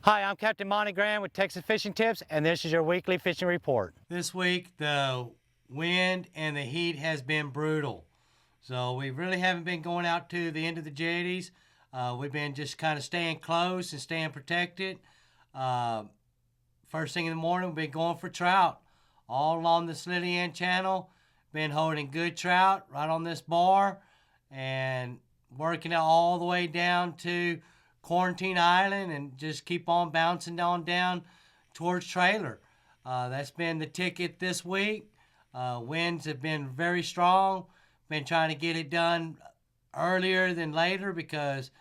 Hi, I'm Captain Monte with Texas Fishing Tips, and this is your weekly fishing report. This week, the wind and the heat has been brutal. So we really haven't been going out to the end of the jetties. We've been just kind of staying close and staying protected. First thing in the morning, we've been going for trout all along the Slitty End Channel. Been holding good trout right on this bar and working it all the way down to Quarantine Island and just keep on bouncing on down towards Trailer. That's been the ticket this week. Winds have been very strong. Been trying to get it done earlier than later because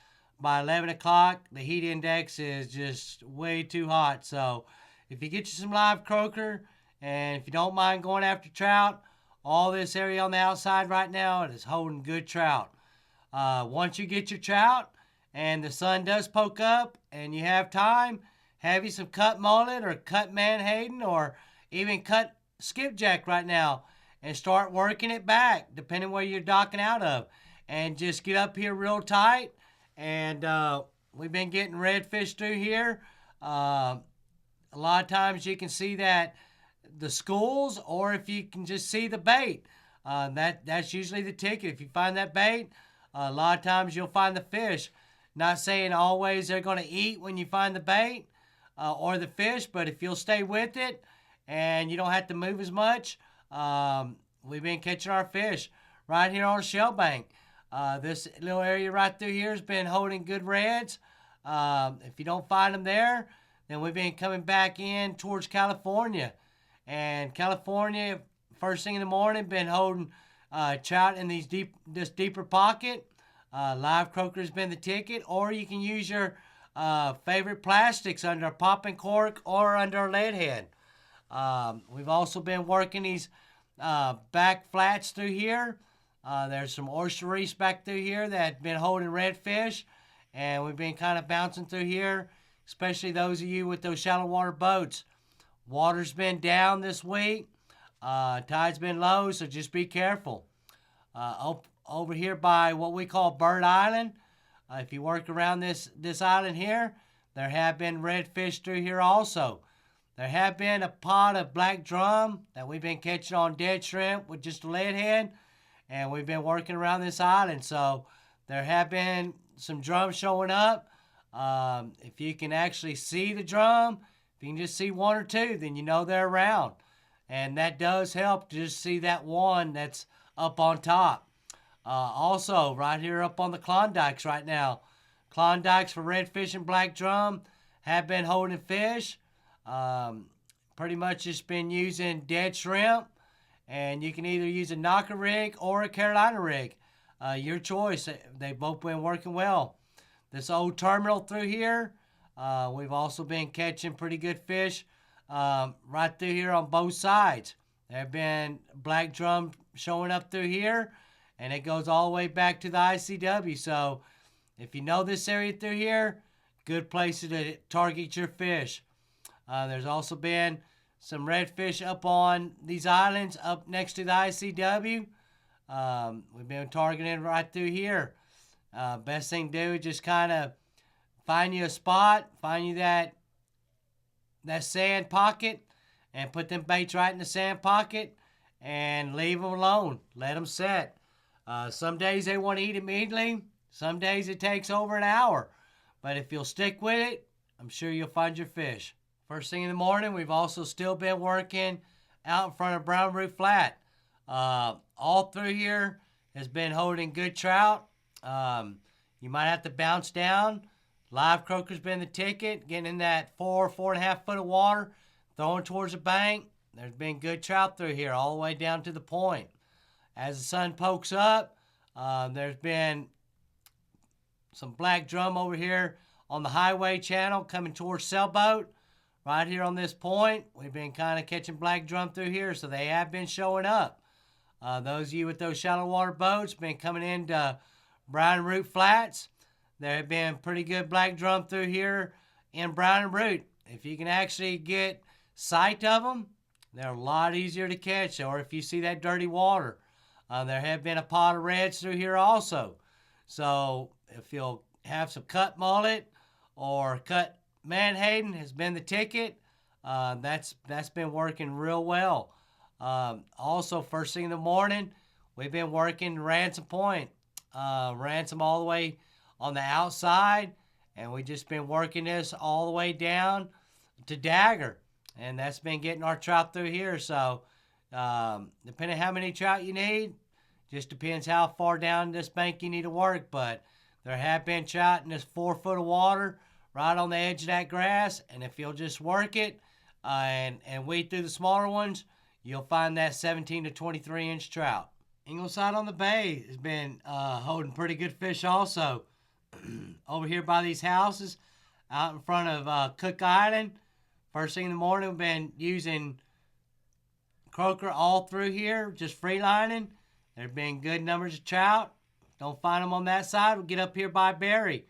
by 11 o'clock the heat index is just way too hot. So if you get you some live croaker and if you don't mind going after trout, all this area on the outside right now, it is holding good trout. Once you get your trout and the sun does poke up and you have time, have you some cut mullet or cut menhaden or even cut skipjack right now and start working it back depending where you're docking out of, and just get up here real tight. And we've been getting redfish through here. A lot of times you can see that the schools, or if you can just see the bait, that's usually the ticket. If you find that bait, a lot of times you'll find the fish. Not saying always they're going to eat when you find the bait or the fish, but if you'll stay with it and you don't have to move as much, we've been catching our fish right here on Shell Bank. This little area right through here has been holding good reds. If you don't find them there, then we've been coming back in towards California. And California, first thing in the morning, been holding trout in this deeper pocket. Live croaker's been the ticket, or you can use your favorite plastics under a popping cork or under a lead head. We've also been working these back flats through here. There's some oyster reefs back through here that have been holding redfish, and we've been kind of bouncing through here, especially those of you with those shallow water boats. Water's been down this week. Tide's been low, so just be careful. Over here by what we call Bird Island, if you work around this island here, there have been redfish through here also. There have been a pot of black drum that we've been catching on dead shrimp with just a lead head, and we've been working around this island. So there have been some drums showing up. If you can actually see the drum, if you can just see one or two, then you know they're around. And that does help to just see that one that's up on top. Also, right here up on the Klondikes right now, Klondikes for redfish and black drum have been holding fish. Pretty much just been using dead shrimp, and you can either use a knocker rig or a Carolina rig. Your choice. They've both been working well. This old terminal through here, we've also been catching pretty good fish right through here on both sides. There have been black drum showing up through here, and it goes all the way back to the ICW. So if you know this area through here, good places to target your fish. There's also been some redfish up on these islands up next to the ICW. We've been targeting right through here. Best thing to do is just kind of find you a spot, find you that sand pocket, and put them baits right in the sand pocket and leave them alone. Let them set. Some days they want to eat immediately. Some days it takes over an hour. But if you'll stick with it, I'm sure you'll find your fish. First thing in the morning, we've also still been working out in front of Brown Root Flat. All through here has been holding good trout. You might have to bounce down. Live croaker's been the ticket, getting in that 4.5 foot of water, throwing towards the bank. There's been good trout through here all the way down to the point. As the sun pokes up, there's been some black drum over here on the highway channel coming towards Sailboat. Right here on this point, we've been kind of catching black drum through here, so they have been showing up. Those of you with those shallow water boats been coming into Brown Root Flats. There have been pretty good black drum through here in Brown Root. If you can actually get sight of them, they're a lot easier to catch. Or if you see that dirty water, there have been a pot of reds through here also. So if you'll have some cut mullet or cut menhaden has been the ticket. That's been working real well. Also, first thing in the morning, we've been working ransom point, ransom all the way on the outside, and we just been working this all the way down to dagger, and that's been getting our trout through here. So, depending how many trout you need, just depends how far down this bank you need to work. But there have been trout in this 4 foot of water right on the edge of that grass, and if you'll just work it and weed through the smaller ones, you'll find that 17 to 23 inch trout. Ingleside on the Bay has been holding pretty good fish also. Over here by these houses out in front of Cook Island, first thing in the morning, we've been using croaker all through here, just free lining. There have been good numbers of trout. Don't find them on that side, we'll get up here by Berry.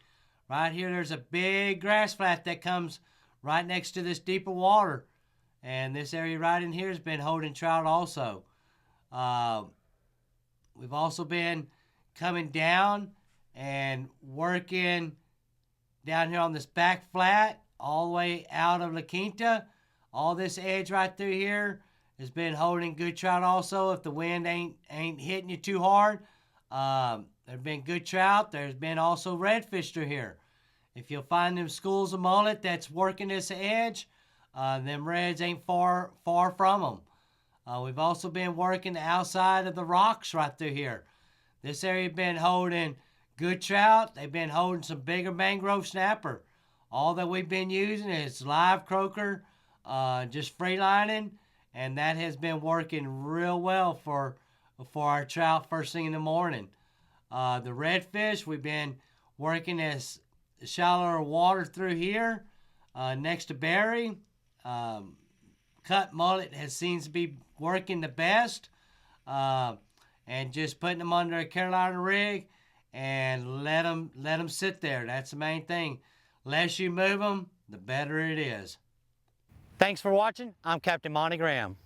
Right here, there's a big grass flat that comes right next to this deeper water. And this area right in here has been holding trout also. We've also been coming down and working down here on this back flat all the way out of La Quinta. All this edge right through here has been holding good trout also if the wind ain't hitting you too hard. There's been good trout. There's been also redfish through here. If you'll find them schools of mullet that's working this edge, them reds ain't far from them. We've also been working the outside of the rocks right through here. This area been holding good trout. They've been holding some bigger mangrove snapper. All that we've been using is live croaker, just free lining, and that has been working real well for our trout first thing in the morning. The redfish, we've been working this shallower water through here next to Berry. Cut mullet seems to be working the best, and just putting them under a Carolina rig and let them sit there. That's the main thing. Less you move them, the better it is. Thanks for watching. I'm Captain Monte Graham.